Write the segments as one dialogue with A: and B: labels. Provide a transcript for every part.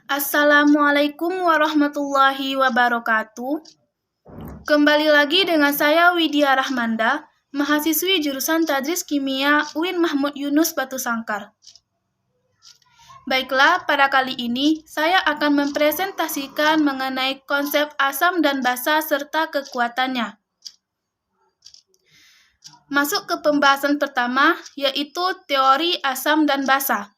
A: Assalamualaikum warahmatullahi wabarakatuh. Kembali lagi dengan saya Widya Rahmanda, mahasiswi jurusan Tadris Kimia UIN Mahmud Yunus Batu Sangkar. Baiklah, pada kali ini saya akan mempresentasikan mengenai konsep asam dan basa serta kekuatannya. Masuk ke pembahasan pertama, yaitu teori asam dan basa.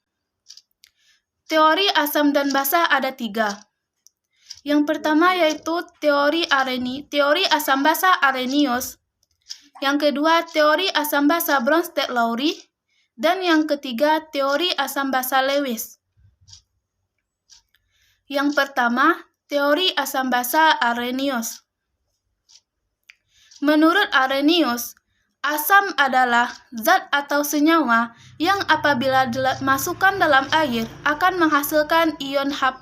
A: Teori asam dan basa ada 3. Yang pertama yaitu teori asam basa Arrhenius. Yang kedua, teori asam basa Bronsted-Lowry. Dan yang ketiga, teori asam basa Lewis. Yang pertama, teori asam basa Arrhenius. Menurut Arrhenius, asam adalah zat atau senyawa yang apabila dimasukkan dalam air akan menghasilkan ion H+.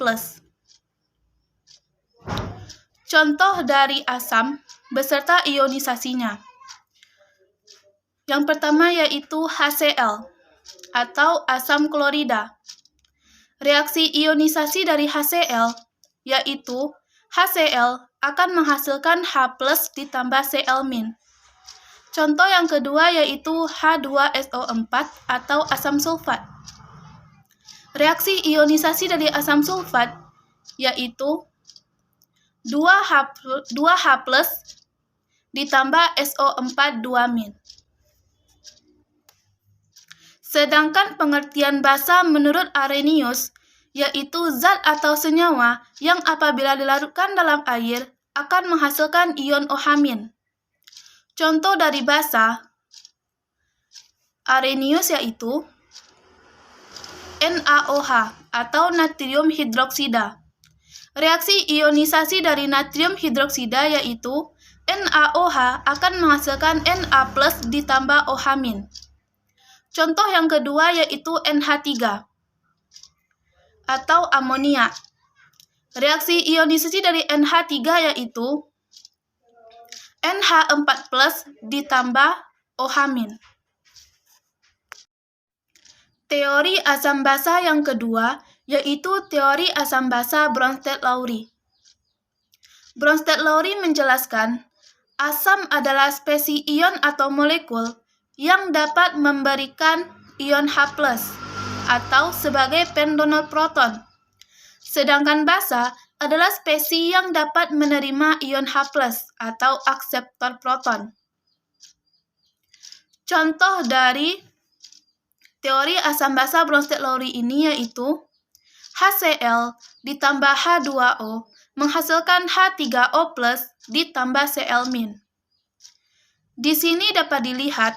A: Contoh dari asam beserta ionisasinya. Yang pertama yaitu HCl atau asam klorida. Reaksi ionisasi dari HCl yaitu HCl akan menghasilkan H+ ditambah Cl-. Contoh yang kedua yaitu H2SO4 atau asam sulfat. Reaksi ionisasi dari asam sulfat yaitu 2H+ ditambah SO4 2-. Sedangkan pengertian basa menurut Arrhenius yaitu zat atau senyawa yang apabila dilarutkan dalam air akan menghasilkan ion OH-. Contoh dari basa Arrhenius yaitu NaOH atau natrium hidroksida. Reaksi ionisasi dari natrium hidroksida yaitu NaOH akan menghasilkan Na+ ditambah OH-. Contoh yang kedua yaitu NH3 atau amonia. Reaksi ionisasi dari NH3 yaitu NH4+ ditambah OH-. Teori asam basa yang kedua yaitu teori asam basa Bronsted-Lowry. Bronsted-Lowry menjelaskan asam adalah spesies ion atau molekul yang dapat memberikan ion H+ atau sebagai pendonor proton. Sedangkan basa adalah spesies yang dapat menerima ion H+ atau akseptor proton. Contoh dari teori asam basa Bronsted-Lowry ini yaitu HCl ditambah H2O menghasilkan H3O+ ditambah Cl-. Di sini dapat dilihat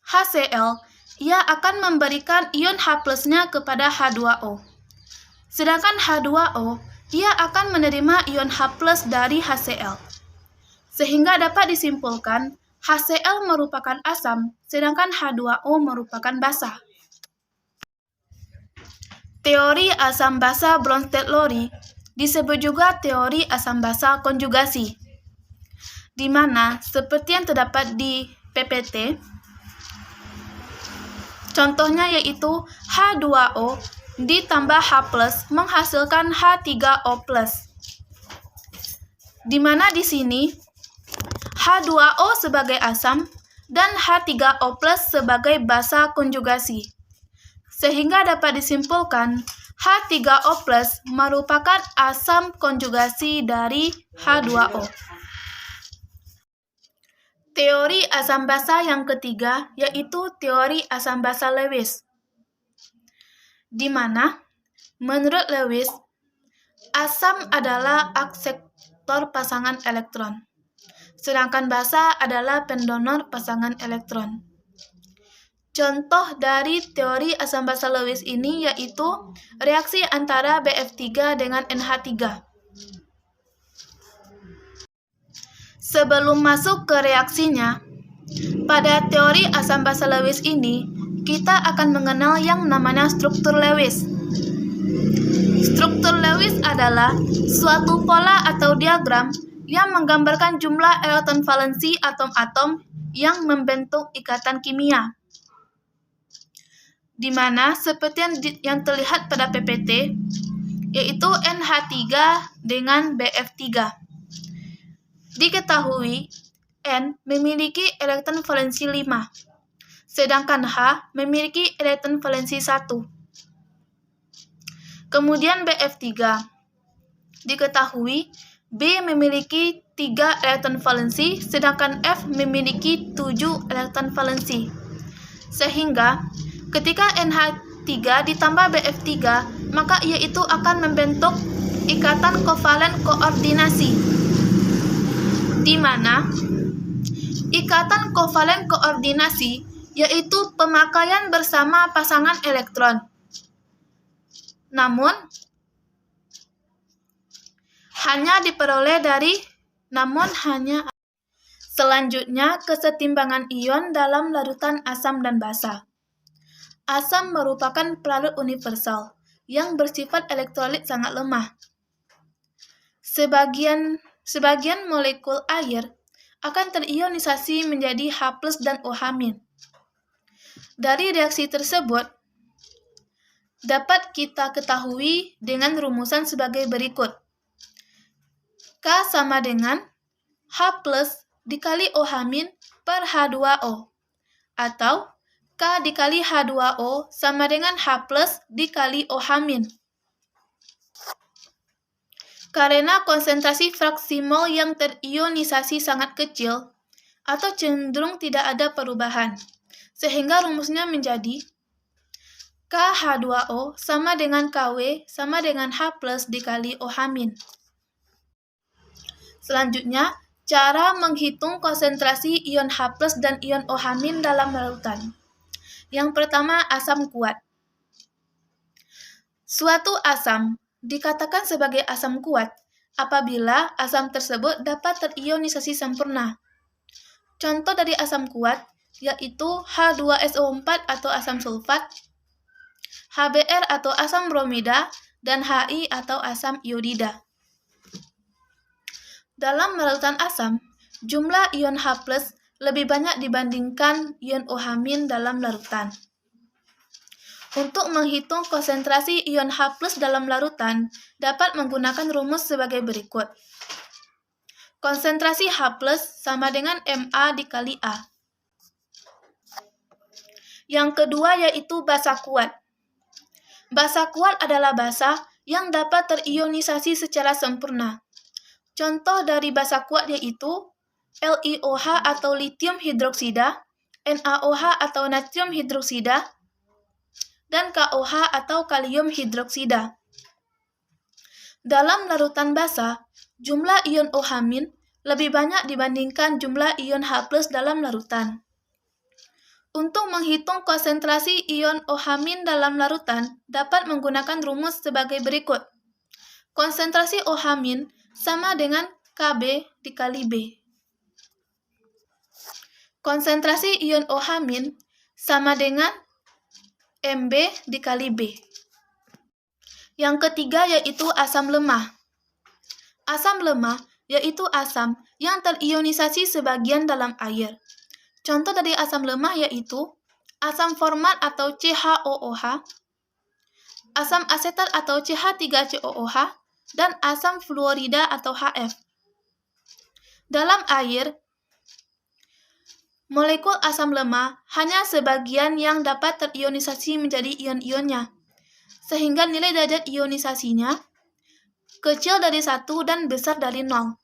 A: HCl ia akan memberikan ion H+-nya kepada H2O. Sedangkan H2O ia akan menerima ion H+ dari HCl. Sehingga dapat disimpulkan HCl merupakan asam, sedangkan H2O merupakan basa. Teori asam basa Bronsted-Lowry disebut juga teori asam basa konjugasi, di mana seperti yang terdapat di PPT, contohnya yaitu H2O ditambah H+ menghasilkan H3O+. Di mana di sini H2O sebagai asam dan H3O+ sebagai basa konjugasi. Sehingga dapat disimpulkan H3O+ merupakan asam konjugasi dari H2O. Teori asam basa yang ketiga yaitu teori asam basa Lewis. Di mana menurut Lewis asam adalah akseptor pasangan elektron, sedangkan basa adalah pendonor pasangan elektron. Contoh dari teori asam basa Lewis ini yaitu reaksi antara BF3 dengan NH3. Sebelum masuk ke reaksinya, pada teori asam basa Lewis ini kita akan mengenal yang namanya struktur Lewis. Struktur Lewis adalah suatu pola atau diagram yang menggambarkan jumlah elektron valensi atom-atom yang membentuk ikatan kimia. Di mana seperti yang terlihat pada PPT, yaitu NH3 dengan BF3. Diketahui N memiliki elektron valensi 5, sedangkan H memiliki elektron valensi 1. Kemudian BF3. Diketahui B memiliki 3 elektron valensi, sedangkan F memiliki 7 elektron valensi. Sehingga ketika NH3 ditambah BF3, maka ia itu akan membentuk ikatan kovalen koordinasi, di mana ikatan kovalen koordinasi yaitu pemakaian bersama pasangan elektron. Namun, selanjutnya kesetimbangan ion dalam larutan asam dan basa. Asam merupakan pelarut universal yang bersifat elektrolit sangat lemah. Sebagian molekul air akan terionisasi menjadi H+ dan OH-. Dari reaksi tersebut dapat kita ketahui dengan rumusan sebagai berikut. K sama dengan H+ dikali OH- per H2O, atau K dikali H2O sama dengan H+ dikali OH-. Karena konsentrasi fraksi mol yang terionisasi sangat kecil atau cenderung tidak ada perubahan, sehingga rumusnya menjadi KH2O sama dengan KW sama dengan H+ dikali OH-. Selanjutnya, cara menghitung konsentrasi ion H+ dan ion OH- dalam larutan. Yang pertama, asam kuat. Suatu asam dikatakan sebagai asam kuat apabila asam tersebut dapat terionisasi sempurna. Contoh dari asam kuat yaitu H2SO4 atau asam sulfat, HBr atau asam bromida, dan HI atau asam iodida. Dalam larutan asam, jumlah ion H+ lebih banyak dibandingkan ion OH- dalam larutan. Untuk menghitung konsentrasi ion H+ dalam larutan, dapat menggunakan rumus sebagai berikut. Konsentrasi H+ sama dengan Ma dikali A. Yang kedua yaitu basa kuat. Basa kuat adalah basa yang dapat terionisasi secara sempurna. Contoh dari basa kuat yaitu LiOH atau litium hidroksida, NaOH atau natrium hidroksida, dan KOH atau kalium hidroksida. Dalam larutan basa, jumlah ion OH- lebih banyak dibandingkan jumlah ion H+ dalam larutan. Untuk menghitung konsentrasi ion OH- dalam larutan, dapat menggunakan rumus sebagai berikut. Konsentrasi OH- sama dengan Kb dikali B. Konsentrasi ion OH- sama dengan Mb dikali B. Yang ketiga yaitu asam lemah. Asam lemah yaitu asam yang terionisasi sebagian dalam air. Contoh dari asam lemah yaitu asam format atau CHOOH, asam asetat atau CH3COOH, dan asam fluorida atau HF. Dalam air, molekul asam lemah hanya sebagian yang dapat terionisasi menjadi ion-ionnya, sehingga nilai derajat ionisasinya kecil dari 1 dan besar dari 0.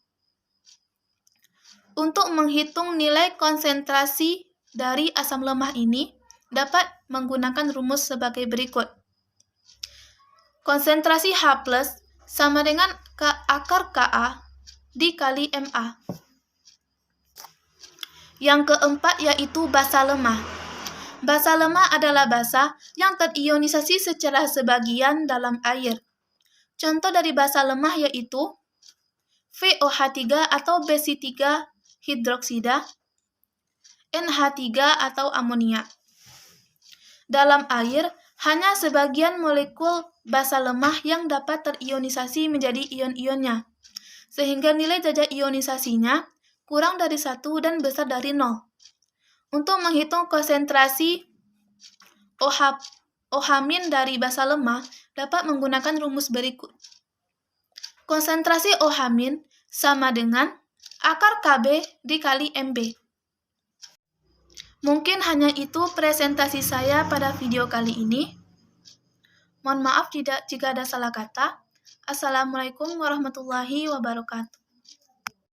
A: Untuk menghitung nilai konsentrasi dari asam lemah ini, dapat menggunakan rumus sebagai berikut. Konsentrasi H+ sama dengan akar Ka dikali Ma. Yang keempat yaitu basa lemah. Basa lemah adalah basa yang terionisasi secara sebagian dalam air. Contoh dari basa lemah yaitu VOH3 atau Besi3 hidroksida, NH3 atau amonia. Dalam air, hanya sebagian molekul basa lemah yang dapat terionisasi menjadi ion-ionnya, sehingga nilai derajat ionisasinya kurang dari 1 dan besar dari 0. Untuk menghitung konsentrasi OH- dari basa lemah, dapat menggunakan rumus berikut. Konsentrasi OH- sama dengan akar KB dikali MB. Mungkin hanya itu presentasi saya pada video kali ini. Mohon maaf jika ada salah kata. Assalamualaikum warahmatullahi wabarakatuh.